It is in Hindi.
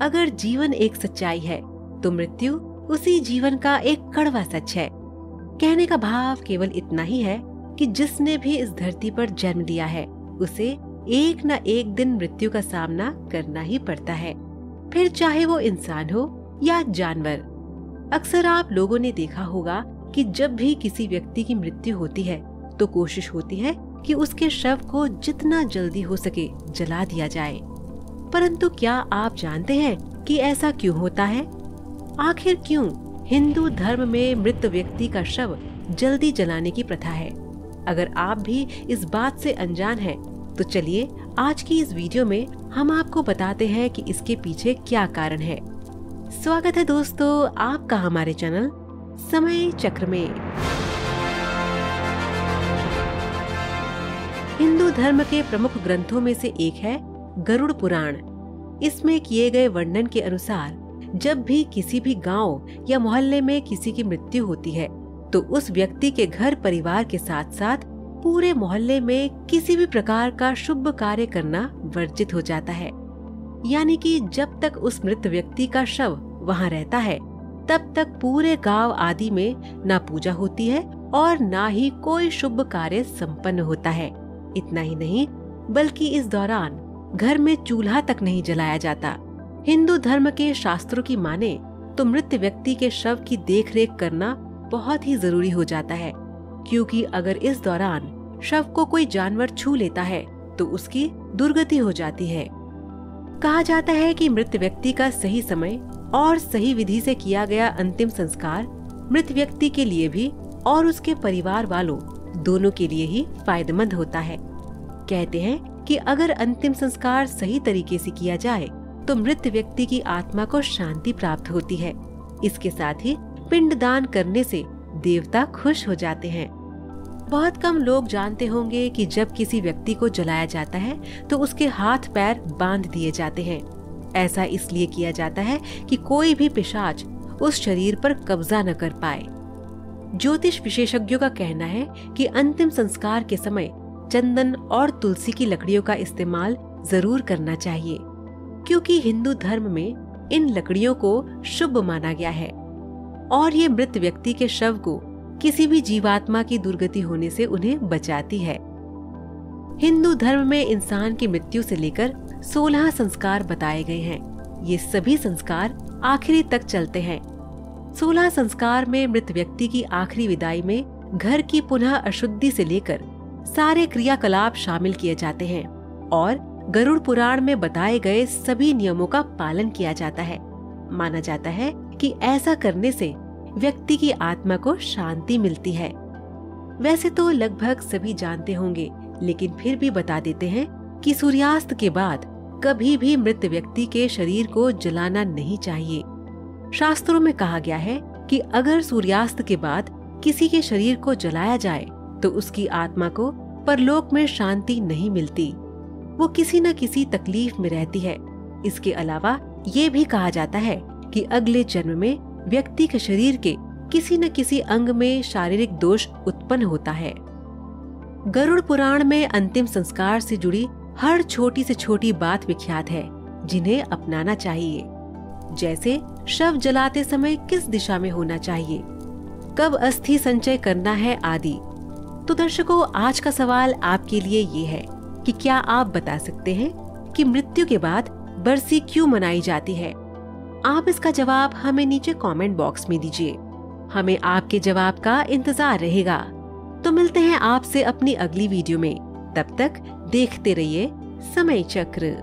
अगर जीवन एक सच्चाई है तो मृत्यु उसी जीवन का एक कड़वा सच है। कहने का भाव केवल इतना ही है कि जिसने भी इस धरती पर जन्म लिया है उसे एक न एक दिन मृत्यु का सामना करना ही पड़ता है, फिर चाहे वो इंसान हो या जानवर। अक्सर आप लोगों ने देखा होगा कि जब भी किसी व्यक्ति की मृत्यु होती है तो कोशिश होती है कि उसके शव को जितना जल्दी हो सके जला दिया जाए। परंतु क्या आप जानते हैं कि ऐसा क्यों होता है? आखिर क्यों हिंदू धर्म में मृत व्यक्ति का शव जल्दी जलाने की प्रथा है? अगर आप भी इस बात से अनजान हैं, तो चलिए आज की इस वीडियो में हम आपको बताते हैं कि इसके पीछे क्या कारण है। स्वागत है दोस्तों आपका हमारे चैनल समय चक्र में। हिंदू धर्म के प्रमुख ग्रंथों में से एक है गरुड़ पुराण। इसमें किए गए वर्णन के अनुसार जब भी किसी भी गांव या मोहल्ले में किसी की मृत्यु होती है तो उस व्यक्ति के घर परिवार के साथ साथ पूरे मोहल्ले में किसी भी प्रकार का शुभ कार्य करना वर्जित हो जाता है। यानी कि जब तक उस मृत व्यक्ति का शव वहां रहता है तब तक पूरे गांव आदि में ना पूजा होती है और ना ही कोई शुभ कार्य संपन्न होता है। इतना ही नहीं बल्कि इस दौरान घर में चूल्हा तक नहीं जलाया जाता। हिंदू धर्म के शास्त्रों की माने तो मृत व्यक्ति के शव की देखरेख करना बहुत ही जरूरी हो जाता है, क्योंकि अगर इस दौरान शव को कोई जानवर छू लेता है तो उसकी दुर्गति हो जाती है। कहा जाता है कि मृत व्यक्ति का सही समय और सही विधि से किया गया अंतिम संस्कार मृत व्यक्ति के लिए भी और उसके परिवार वालों दोनों के लिए ही फायदेमंद होता है। कहते हैं कि अगर अंतिम संस्कार सही तरीके से किया जाए तो मृत व्यक्ति की आत्मा को शांति प्राप्त होती है। इसके साथ ही पिंडदान करने से देवता खुश हो जाते हैं। बहुत कम लोग जानते होंगे कि जब किसी व्यक्ति को जलाया जाता है तो उसके हाथ पैर बांध दिए जाते हैं। ऐसा इसलिए किया जाता है कि कोई भी पिशाच उस शरीर पर कब्जा न कर पाए। ज्योतिष विशेषज्ञों का कहना है कि अंतिम संस्कार के समय चंदन और तुलसी की लकड़ियों का इस्तेमाल जरूर करना चाहिए, क्योंकि हिंदू धर्म में इन लकड़ियों को शुभ माना गया है और ये मृत व्यक्ति के शव को किसी भी जीवात्मा की दुर्गति होने से उन्हें बचाती है। हिंदू धर्म में इंसान की मृत्यु से लेकर 16 संस्कार बताए गए हैं। ये सभी संस्कार आखिरी तक चलते हैं। 16 संस्कार में मृत व्यक्ति की आखिरी विदाई में घर की पुनः अशुद्धि से लेकर सारे क्रियाकलाप शामिल किए जाते हैं और गरुड़ पुराण में बताए गए सभी नियमों का पालन किया जाता है। माना जाता है कि ऐसा करने से व्यक्ति की आत्मा को शांति मिलती है। वैसे तो लगभग सभी जानते होंगे, लेकिन फिर भी बता देते हैं कि सूर्यास्त के बाद कभी भी मृत व्यक्ति के शरीर को जलाना नहीं चाहिए। शास्त्रों में कहा गया है कि अगर सूर्यास्त के बाद किसी के शरीर को जलाया जाए तो उसकी आत्मा को परलोक में शांति नहीं मिलती, वो किसी न किसी तकलीफ में रहती है। इसके अलावा ये भी कहा जाता है कि अगले जन्म में व्यक्ति के शरीर के किसी न किसी अंग में शारीरिक दोष उत्पन्न होता है। गरुड़ पुराण में अंतिम संस्कार से जुड़ी हर छोटी से छोटी बात विख्यात है, जिन्हें अपनाना चाहिए। जैसे शव जलाते समय किस दिशा में होना चाहिए, कब अस्थि संचय करना है आदि। तो दर्शकों, आज का सवाल आपके लिए ये है कि क्या आप बता सकते हैं कि मृत्यु के बाद बरसी क्यों मनाई जाती है? आप इसका जवाब हमें नीचे कमेंट बॉक्स में दीजिए। हमें आपके जवाब का इंतजार रहेगा। तो मिलते हैं आपसे अपनी अगली वीडियो में। तब तक देखते रहिए समय चक्र।